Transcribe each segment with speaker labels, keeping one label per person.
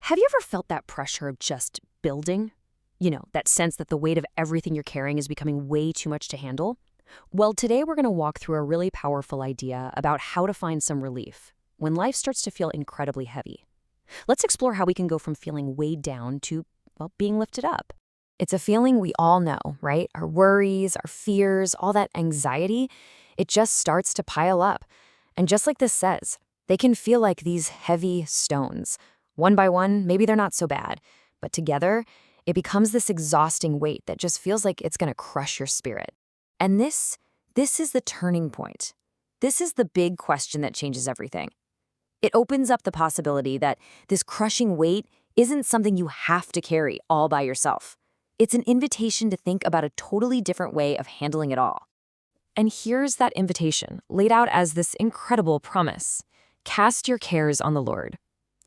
Speaker 1: Have you ever felt that pressure of just building? That sense that the weight of everything you're carrying is becoming way too much to handle? Well, today we're going to walk through a really powerful idea about how to find some relief when life starts to feel incredibly heavy. Let's explore how we can go from feeling weighed down to, well, being lifted up. It's a feeling we all know, right? Our worries, our fears, all that anxiety, it just starts to pile up. And just like this says, they can feel like these heavy stones. One by one, maybe they're not so bad, but together, it becomes this exhausting weight that just feels like it's going to crush your spirit. And this is the turning point. This is the big question that changes everything. It opens up the possibility that this crushing weight isn't something you have to carry all by yourself. It's an invitation to think about a totally different way of handling it all. And here's that invitation, laid out as this incredible promise. Cast your cares on the Lord.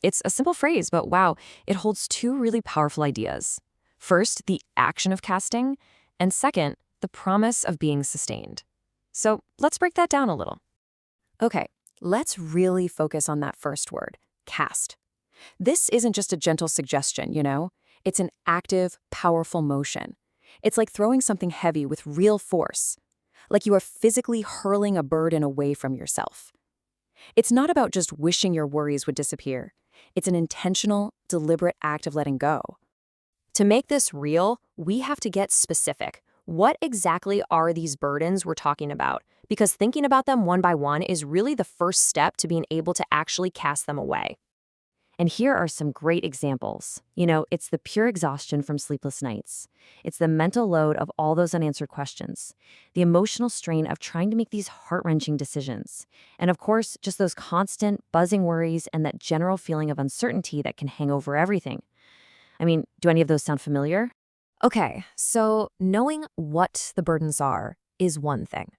Speaker 1: It's a simple phrase, but wow, it holds two really powerful ideas. First, the action of casting, and second, the promise of being sustained. So let's break that down a little. Okay, let's really focus on that first word, cast. This isn't just a gentle suggestion, It's an active, powerful motion. It's like throwing something heavy with real force, like you are physically hurling a burden away from yourself. It's not about just wishing your worries would disappear. It's an intentional, deliberate act of letting go. To make this real, we have to get specific. What exactly are these burdens we're talking about? Because thinking about them one by one is really the first step to being able to actually cast them away. And here are some great examples. It's the pure exhaustion from sleepless nights. It's the mental load of all those unanswered questions. The emotional strain of trying to make these heart-wrenching decisions. And of course, just those constant, buzzing worries and that general feeling of uncertainty that can hang over everything. Do any of those sound familiar? Okay, so knowing what the burdens are is one thing.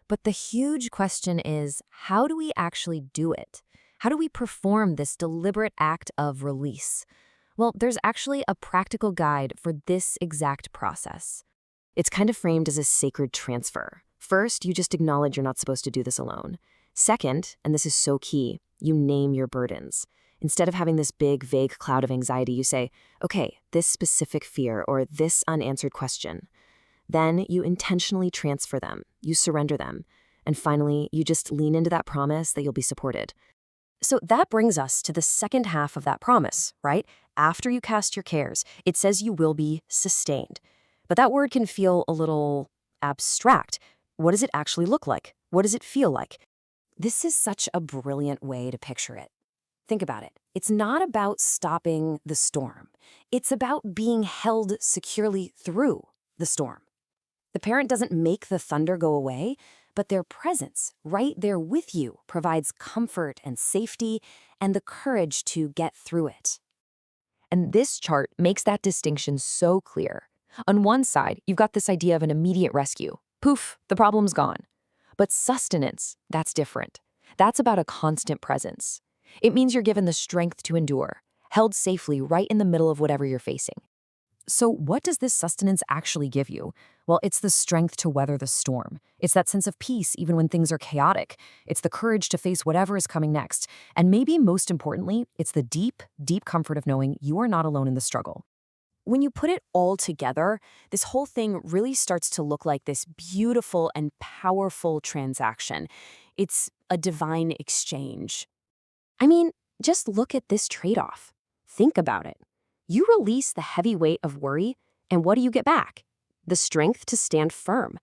Speaker 1: But the huge question is, how do we actually do it? How do we perform this deliberate act of release? Well, there's actually a practical guide for this exact process. It's kind of framed as a sacred transfer. First, you just acknowledge you're not supposed to do this alone. Second, and this is so key, you name your burdens. Instead of having this big, vague cloud of anxiety, you say, okay, this specific fear or this unanswered question. Then you intentionally transfer them, you surrender them, and finally, you just lean into that promise that you'll be supported. So that brings us to the second half of that promise, right? After you cast your cares, it says you will be sustained. But that word can feel a little abstract. What does it actually look like? What does it feel like? This is such a brilliant way to picture it. Think about it. It's not about stopping the storm. It's about being held securely through the storm. The parent doesn't make the thunder go away, but their presence right there with you provides comfort and safety and the courage to get through it. And this chart makes that distinction so clear. On one side, you've got this idea of an immediate rescue. Poof, the problem's gone. But sustenance, that's different. That's about a constant presence. It means you're given the strength to endure, held safely right in the middle of whatever you're facing. So what does this sustenance actually give you? Well, it's the strength to weather the storm. It's that sense of peace even when things are chaotic. It's the courage to face whatever is coming next. And maybe most importantly, it's the deep, deep comfort of knowing you are not alone in the struggle. When you put it all together, this whole thing really starts to look like this beautiful and powerful transaction. It's a divine exchange. Just look at this trade-off. Think about it. You release the heavy weight of worry, and what do you get back? The strength to stand firm.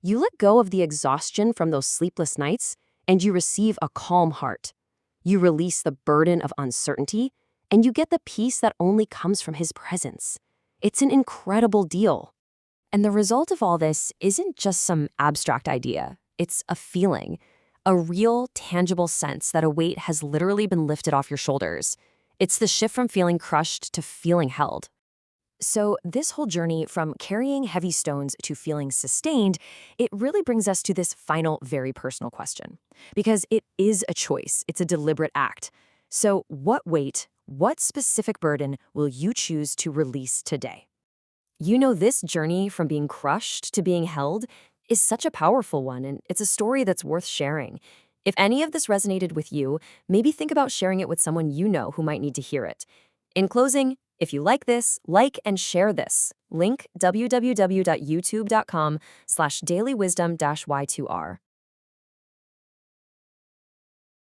Speaker 1: You let go of the exhaustion from those sleepless nights, and you receive a calm heart. You release the burden of uncertainty, and you get the peace that only comes from His presence. It's an incredible deal. And the result of all this isn't just some abstract idea. It's a feeling. A real, tangible sense that a weight has literally been lifted off your shoulders. It's the shift from feeling crushed to feeling held. So this whole journey from carrying heavy stones to feeling sustained, it really brings us to this final, very personal question. Because it is a choice. It's a deliberate act. So what weight, what specific burden will you choose to release today? This journey from being crushed to being held is such a powerful one, and it's a story that's worth sharing. If any of this resonated with you, maybe think about sharing it with someone you know who might need to hear it. In closing, if you like this, like and share this. Link www.youtube.com/dailywisdom-y2r.